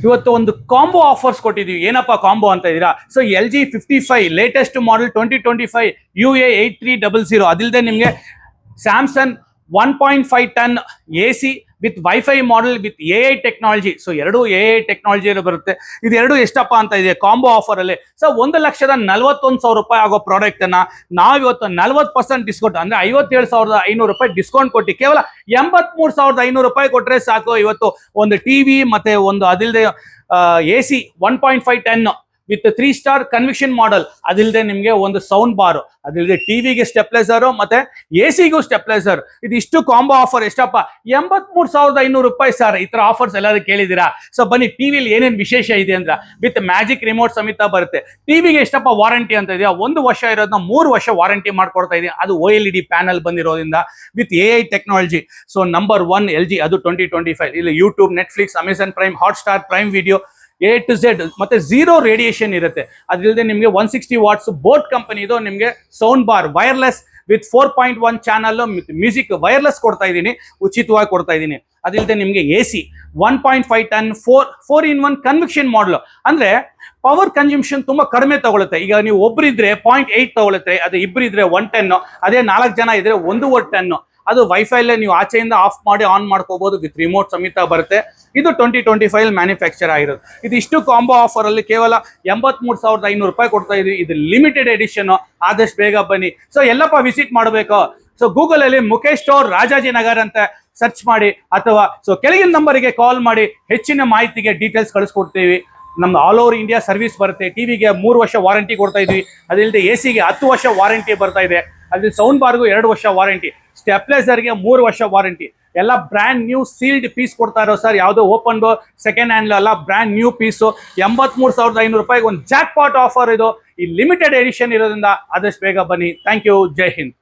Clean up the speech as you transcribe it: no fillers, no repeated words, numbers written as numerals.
ಇವತ್ತು ಒಂದು combo offers ಕೊಟ್ಟಿದ್ದೀವಿ. ಏನಪ್ಪ ಕಾಂಬೋ ಅಂತ ಇದ್ದೀರಾ? So LG 55 latest model 2025 UA8300, ಅದಿಲ್ಲದೆ ನಿಮಗೆ Samsung 1.5 ton AC with wifi model with AI technology. So ಎರಡು AI ಟೆಕ್ನಾಲಜಿ ಬರುತ್ತೆ. ಇದು ಎರಡು ಎಷ್ಟಪ್ಪ ಅಂತ ಇದೆ ಕಾಂಬೋ ಆಫರ್ ಅಲ್ಲಿ. ಸೊ 1,41,000 ರೂಪಾಯಿ ಆಗೋ ಪ್ರಾಡಕ್ಟ್ ಅನ್ನ ನಾವಿವತ್ತು 40% ಡಿಸ್ಕೌಂಟ್ ಅಂದ್ರೆ 57,500 ರೂಪಾಯಿ ಡಿಸ್ಕೌಂಟ್ ಕೊಟ್ಟು ಕೇವಲ 83,500 ರೂಪಾಯಿ ಕೊಟ್ರೆ ಸಾಕು. ಇವತ್ತು ಒಂದು ಟಿವಿ ಮತ್ತೆ ಒಂದು ಅದಿಲ್ಲದೆ AC 1.5 ton with 3 star conviction model, ಅದಿಲ್ಲದೆ ನಿಮಗೆ ಒಂದು ಸೌಂಡ್ ಬಾರ್, ಅದಿಲ್ಲದೆ ಟಿವಿಗೆ ಸ್ಟೆಪ್ಲೈಸರ್ ಮತ್ತೆ AC-ಗೂ ಸ್ಟೆಪ್ಲೈಸರ್. ಇದಿಷ್ಟು ಕಾಂಬೋ ಆಫರ್ ಎಷ್ಟಪ್ಪ? 83,500 ರೂಪಾಯಿ ಸರ್. ಈ ತರ ಆಫರ್ಸ್ ಎಲ್ಲಾದ್ರೂ ಕೇಳಿದ್ದೀರಾ? ಸೊ ಬನ್ನಿ, ಟಿವಿಲಿ ಏನೇನು ವಿಶೇಷ ಇದೆ ಅಂದ್ರೆ ವಿತ್ ಮ್ಯಾಜಿಕ್ ರಿಮೋಟ್ ಸಮೇತ ಬರುತ್ತೆ. ಟಿವಿಗೆ ಎಷ್ಟಪ್ಪ ವಾರಂಟಿ ಅಂತ ಇದೆಯಾ? 1 ವರ್ಷ ಇರೋದನ್ನ 3 ವರ್ಷ ವಾರಂಟಿ ಮಾಡ್ಕೊಡ್ತಾ ಇದೀನಿ. ಅದು OLED ಪ್ಯಾನಲ್ ಬಂದಿರೋದ್ರಿಂದ with AI technology. So number 1 LG, ಅದು 2025. ಇಲ್ಲಿ YouTube, Netflix, Amazon prime, Hotstar, prime video A to Z ಮತ್ತೆ ಝೀರೋ ರೇಡಿಯೇಷನ್ ಇರುತ್ತೆ. ಅದಿಲ್ಲದೆ ನಿಮಗೆ 160 ವಾಟ್ಸ್ ಬೋಟ್ ಕಂಪನಿದು ನಿಮಗೆ sound bar wireless with 4.1 channel music wireless ಕೊಡ್ತಾ ಇದ್ದೀನಿ, ಉಚಿತವಾಗಿ ಕೊಡ್ತಾ ಇದ್ದೀನಿ. ಅದಿಲ್ಲದೆ ನಿಮಗೆ AC 1.5 ಟನ್ 4-in-1 ಕನ್ವಿಕ್ಷನ್ ಮಾಡಲ್, ಅಂದ್ರೆ ಪವರ್ ಕನ್ಸಂಪ್ಷನ್ ತುಂಬಾ ಕಡಿಮೆ ತಗೊಳುತ್ತೆ. ಈಗ ನೀವು ಒಬ್ಬರಿದ್ರೆ 0.8 ತಗೊಳುತ್ತೆ, ಅದೇ ಇಬ್ಬರಿದ್ರೆ 1 ಟನ್, ಅದೇ 4 ಜನ ಇದ್ರೆ 1.5 ಟನ್. ಅದು ವೈಫೈಲ್ಲೇ ನೀವು ಆಚೆಯಿಂದ ಆಫ್ ಮಾಡಿ ಆನ್ ಮಾಡ್ಕೋಬಹುದು, ವಿತ್ ರಿಮೋಟ್ ಸಮೇತ ಬರುತ್ತೆ. ಇದು 2025 ಮ್ಯಾನುಫ್ಯಾಕ್ಚರ್ ಆಗಿರೋದು. ಇದಿಷ್ಟು ಕಾಂಬೋ ಆಫರ್ ಅಲ್ಲಿ ಕೇವಲ 83,500 ರೂಪಾಯಿ ಕೊಡ್ತಾ ಇದೀವಿ. ಇದು ಲಿಮಿಟೆಡ್ ಎಡಿಷನ್, ಆದಷ್ಟು ಬೇಗ ಬನ್ನಿ. ಸೊ ಎಲ್ಲಪ್ಪ ವಿಸಿಟ್ ಮಾಡಬೇಕು? ಸೊ ಗೂಗಲ್ ಅಲ್ಲಿ ಮುಖೇಶ್ ಸ್ಟೋರ್ ರಾಜಾಜಿನಗರ್ ಅಂತ ಸರ್ಚ್ ಮಾಡಿ, ಅಥವಾ ಸೊ ಕೆಳಗಿನ ನಂಬರಿಗೆ ಕಾಲ್ ಮಾಡಿ ಹೆಚ್ಚಿನ ಮಾಹಿತಿಗೆ ಡೀಟೇಲ್ಸ್ ಕಳಿಸ್ಕೊಡ್ತೀವಿ. ನಮ್ದು ಆಲ್ ಓವರ್ ಇಂಡಿಯಾ ಸರ್ವಿಸ್ ಬರುತ್ತೆ. ಟಿವಿಗೆ 3 ವರ್ಷ ವಾರಂಟಿ ಕೊಡ್ತಾ ಇದ್ವಿ, ಅದಿಲ್ಲದೆ AC-ಗೆ 10 ವರ್ಷ ವಾರಂಟಿ ಬರ್ತಾ ಇದೆ. ಅದ್ರ ಸೌಂಡ್ ಬಾರ್ಗೂ 2 ವರ್ಷ ವಾರಂಟಿ, ಸ್ಟೆಪ್ಲೈಸರ್ಗೆ 3 ವರ್ಷ ವಾರಂಟಿ. ಎಲ್ಲ ಬ್ರ್ಯಾಂಡ್ ನ್ಯೂ ಸೀಲ್ಡ್ ಪೀಸ್ ಕೊಡ್ತಾ ಇರೋ ಸರ್, ಯಾವುದೋ ಓಪನ್ ಸೆಕೆಂಡ್ ಹ್ಯಾಂಡ್ ಅಲ್ಲ, ಬ್ರ್ಯಾಂಡ್ ನ್ಯೂ ಪೀಸು. 83,500 ರೂಪಾಯಿಗೆ ಒಂದು ಜಾಕ್ ಪಾಟ್ ಆಫರ್ ಇದು. ಈ ಲಿಮಿಟೆಡ್ ಎಡಿಷನ್ ಇರೋದ್ರಿಂದ ಆದಷ್ಟು ಬೇಗ ಬನ್ನಿ. Thank you. ಜೈ ಹಿಂದ್.